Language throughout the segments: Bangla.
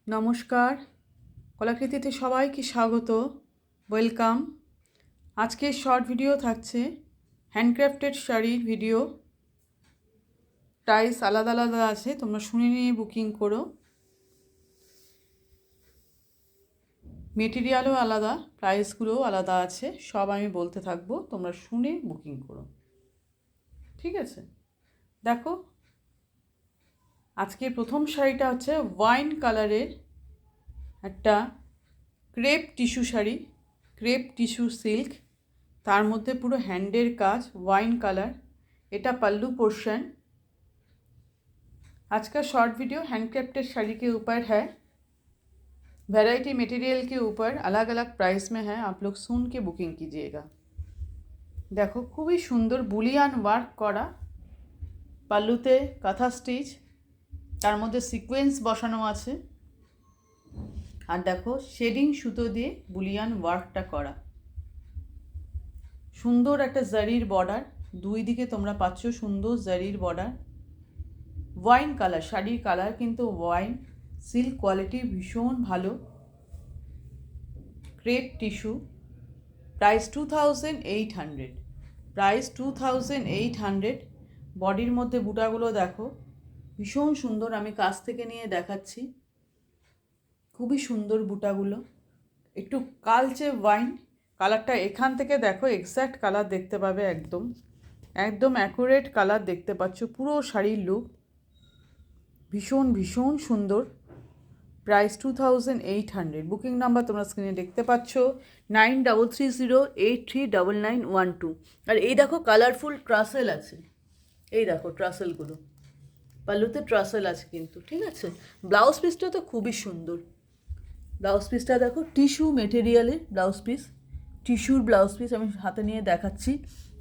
নমস্কার, কলাকৃতিতে সবাইকে স্বাগত, ওয়েলকাম। আজকে শর্ট ভিডিও থাকছে হ্যান্ডক্রাফটেড শাড়ির ভিডিও। প্রাইস আলাদা আলাদা আছে, তোমরা শুনে নিয়ে বুকিং করো। মেটেরিয়ালও আলাদা, প্রাইসগুলোও আলাদা আছে, সব আমি বলতে থাকবো, তোমরা শুনে বুকিং করো, ঠিক আছে? দেখো, আজকে প্রথম শাড়িটা হচ্ছে ওয়াইন কালারের একটা crepe tissue sari, crepe tissue silk, তার মধ্যে পুরো হ্যান্ডের কাজ, ওয়াইন কালার। এটা पल्लू पोर्शन। आज का शॉर्ट वीडियो हैंडक्राफ्टेड साड़ी के ऊपर है। वैरायटी मटेरियल के ऊपर अलग अलग प्राइस में है, आप लोग सुन के बुकिंग कीजिएगा। देखो खूबी सुंदर बुलियान वार्क करा, पल्लूते काथा स्टिच, तार मध्य सिक्वेंस बसानो आछे, और देखो शेडिंग सुतो दिए बुलियान वार्कटा करा। सुंदर एक जारिर बॉर्डार, दुई दिके तोमरा पाচ্ছ सुंदर जारिर बॉर्डार। ওয়াইন কালার, শাড়ির কালার কিন্তু ওয়াইন, সিল্ক কোয়ালিটি ভীষণ ভালো। Crepe tissue, price 2800, price 2800। বডির মধ্যে বুটাগুলো দেখো ভীষণ সুন্দর, আমি কাছ থেকে নিয়ে দেখাচ্ছি, খুবই সুন্দর বুটাগুলো, একটু কালচে ওয়াইন কালারটা। এখান থেকে দেখো এক্স্যাক্ট কালার দেখতে পাবে, একদম একদম অ্যাকুরেট কালার দেখতে পাচ্ছ। পুরো শাড়ির লুক ভীষণ ভীষণ সুন্দর। প্রাইস 2800। বুকিং নাম্বার তোমরা স্ক্রিনে দেখতে পাচ্ছ 9330839912। আর এই দেখো কালারফুল ট্রাসেল আছে, এই দেখো ট্রাসেলগুলো, পাল্লুতে ট্রাসেল আছে কিন্তু, ঠিক আছে? ব্লাউজ পিসটা তো খুবই সুন্দর। ব্লাউজ পিসটা দেখো টিস্যু মেটেরিয়ালের ব্লাউজ পিস, টিস্যুর ব্লাউজ পিস আমি হাতে নিয়ে দেখাচ্ছি।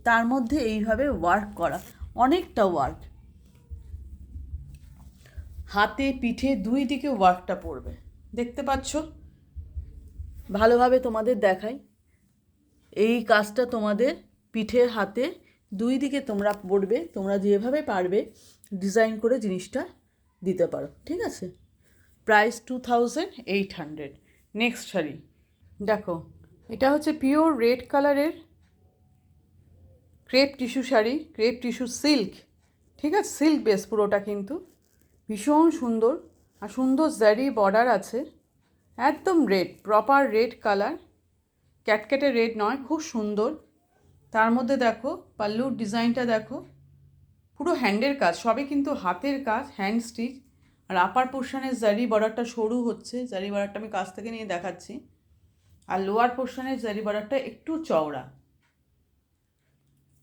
তার মধ্যে এইভাবে ওয়ার্ক করা, অনেকটা ওয়ার্ক, হাতে পিঠে দুই দিকে ওয়ার্কটা পড়বে, দেখতে পাচ্ছ? ভালোভাবে তোমাদের দেখাই, এই কাজটা তোমাদের পিঠে হাতে দুই দিকে তোমরা পড়বে, তোমরা যেভাবে পারবে ডিজাইন করে জিনিসটা দিতে পারো, ঠিক আছে? প্রাইস 2800। নেক্সট শাড়ি দেখো, এটা হচ্ছে পিওর রেড কালারের crepe tissue sari, crepe tissue silk, ঠিক আছে? সিল্ক বেস পুরোটা কিন্তু ভীষণ সুন্দর, আর সুন্দর জারি বর্ডার আছে, একদম রেড, প্রপার রেড কালার, ক্যাটক্যাটে রেড নয়, খুব সুন্দর। তার মধ্যে দেখো পাল্লুর ডিজাইনটা দেখো, পুরো হ্যান্ডের কাজ, সবই কিন্তু হাতের কাজ, হ্যান্ড স্টিচ। আর আপার পোর্শনের জারি বর্ডারটা সরু হচ্ছে, জারি বর্ডারটা আমি কাছ থেকে নিয়ে দেখাচ্ছি। আর লোয়ার পোর্শনের জারি বর্ডারটা একটু চওড়া,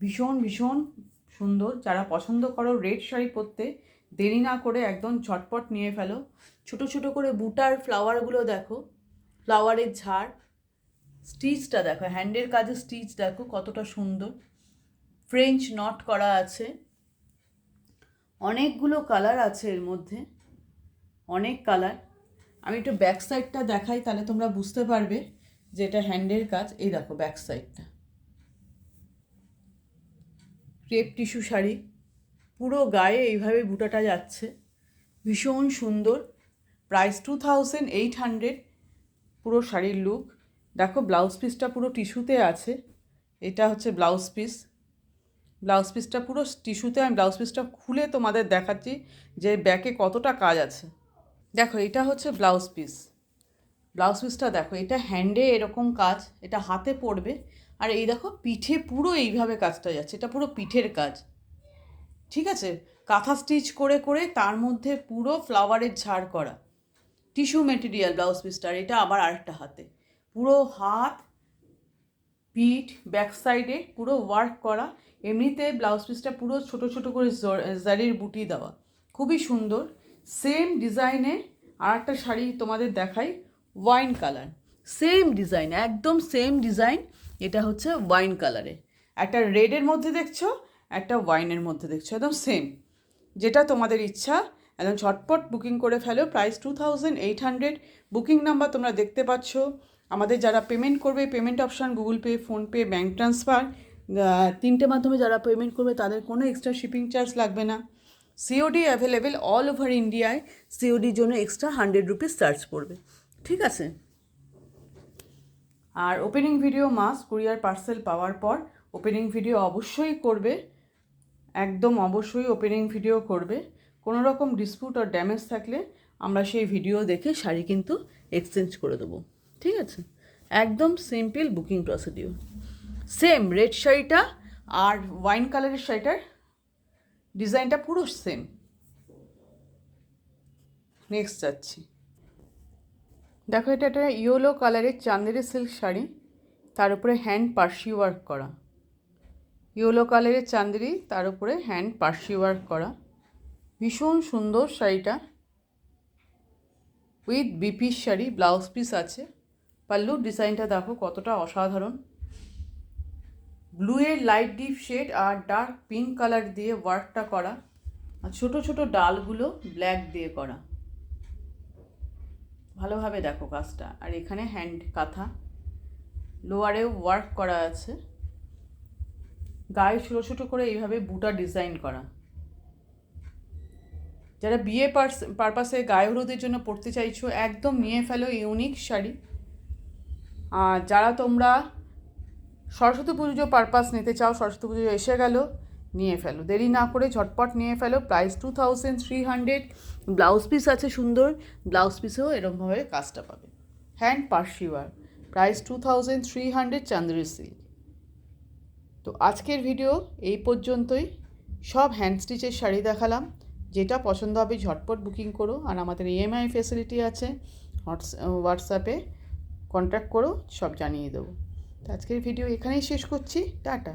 ভীষণ ভীষণ সুন্দর। যারা পছন্দ করো রেড শাড়ি পরতে, দেরি না করে একদম ঝটপট নিয়ে ফেলো। ছোটো ছোটো করে বুটার ফ্লাওয়ারগুলো দেখো, ফ্লাওয়ারের ঝাড়, স্টিচটা দেখো, হ্যান্ডের কাজে স্টিচ দেখো কতটা সুন্দর, ফ্রেঞ্চ নট করা আছে, অনেকগুলো কালার আছে এর মধ্যে, অনেক কালার। আমি একটু ব্যাক সাইডটা দেখাই, তাহলে তোমরা বুঝতে পারবে যে এটা হ্যান্ডের কাজ। এই দেখো ব্যাক সাইডটা, ক্রেপ টিস্যু শাড়ি, পুরো গায়ে এইভাবে বুটাটা যাচ্ছে, ভীষণ সুন্দর। প্রাইস 2800। পুরো শাড়ির লুক দেখো, ব্লাউজ পিসটা পুরো টিস্যুতে আছে, এটা হচ্ছে ব্লাউজ পিস, ব্লাউজ পিসটা পুরো টিস্যুতে। আমি ব্লাউজ পিসটা খুলে তোমাদের দেখাচ্ছি যে ব্যাকে কতটা কাজ আছে। দেখো এটা হচ্ছে ব্লাউজ পিস, ব্লাউজ পিসটা দেখো, এটা হ্যান্ডে এরকম কাজ, এটা হাতে পড়বে। আর এই দেখো পিঠে পুরো এইভাবে কাজটা যাচ্ছে, এটা পুরো পিঠের কাজ, ঠিক আছে? কাঁথা স্টিচ করে করে তার মধ্যে পুরো ফ্লাওয়ারের ঝাড় করা, টিস্যু মেটেরিয়াল ব্লাউজ পিসটার। এটা আবার আরেকটা হাতে, পুরো হাত পিঠ ব্যাক সাইডে পুরো ওয়ার্ক করা। এমনিতে ব্লাউজ পিসটা পুরো ছোটো ছোটো করে জারির বুটি দেওয়া, খুবই সুন্দর। সেম ডিজাইনে আর একটা শাড়ি তোমাদের দেখাই, ওয়াইন কালার, সেম ডিজাইন, একদম সেম ডিজাইন। এটা হচ্ছে ওয়াইন কালারে, একটা রেডের মধ্যে দেখছো, একটা ওয়াইনের মধ্যে দেখছো, একদম সেম। যেটা তোমাদের ইচ্ছা একদম ঝটপট বুকিং করে ফেলো। প্রাইস 2800। বুকিং নাম্বার তোমরা দেখতে পাচ্ছ। আমাদের যারা পেমেন্ট করবে, payment option Google pay, PhonePe, bank transfer, তিনটে মাধ্যমে যারা পেমেন্ট করবে তাদের কোনো এক্সট্রা শিপিং চার্জ লাগবে না। সিওডি অ্যাভেলেবেল অল ওভার ইন্ডিয়ায়। সিওডির জন্য এক্সট্রা 100 রুপিস চার্জ পড়বে, ঠিক আছে? আর opening video must, courier parcel পাওয়ার পর ওপেনিং ভিডিও অবশ্যই করবে, একদম অবশ্যই ওপেনিং ভিডিও করবে। কোনো রকম ডিসপিউট আর ড্যামেজ থাকলে আমরা সেই ভিডিও দেখে শাড়ি কিন্তু এক্সচেঞ্জ করে দেবো, ঠিক আছে? একদম simple booking procedure. Same red শাড়িটা আর ওয়াইন কালারের শাড়িটার ডিজাইনটা পুরো সেম। নেক্সট যাচ্ছি, দেখো এটা একটা ইয়েলো কালারের চান্দেরি সিল্ক শাড়ি, তার উপরে হ্যান্ড পার্সি ওয়ার্ক করা। ইয়েলো কালারের চান্দেরি, তার উপরে হ্যান্ড পার্সি ওয়ার্ক করা, ভীষণ সুন্দর শাড়িটা। উইথ বিপিস শাড়ি, ব্লাউজ পিস আছে। পাল্লুর ডিজাইনটা দেখো কতটা অসাধারণ। ব্লুয়ের লাইট ডিপ শেড আর ডার্ক পিঙ্ক কালার দিয়ে ওয়ার্কটা করা, আর ছোটো ছোটো ডালগুলো ব্ল্যাক দিয়ে করা। ভালোভাবে দেখো কাজটা। আর এখানে হ্যান্ড কাঁথা, লোয়ারেও ওয়ার্ক করা আছে, গায়ে ছোটো ছোটো করে এইভাবে বুটা ডিজাইন করা। যারা বিয়ে পারপাসে গায়ে হলুদের জন্য পরতে চাইছো একদম নিয়ে ফেলো ইউনিক শাড়ি। আর যারা তোমরা সরস্বতী পুজো পারপাস নিতে চাও, সরস্বতী পুজো এসে গেল, নিয়ে ফেলো, দেরি না করে ঝটপট নিয়ে ফেলো। প্রাইস 2300। ব্লাউজ পিস আছে সুন্দর, ব্লাউজ পিসেও এরকমভাবে কাজটা পাবে। Hand Parsi work, price 2300 Chanderi silk. তো আজকের ভিডিও এই পর্যন্তই। সব হ্যান্ড স্টিচের শাড়ি দেখালাম, যেটা পছন্দ হবে ঝটপট বুকিং করো। আর আমাদের ইএমআই ফেসিলিটি আছে, হোয়াটসঅ্যাপে কন্ট্যাক্ট করো, সব জানিয়ে দেবো। তো আজকের ভিডিও এখানেই শেষ করছি, টাটা।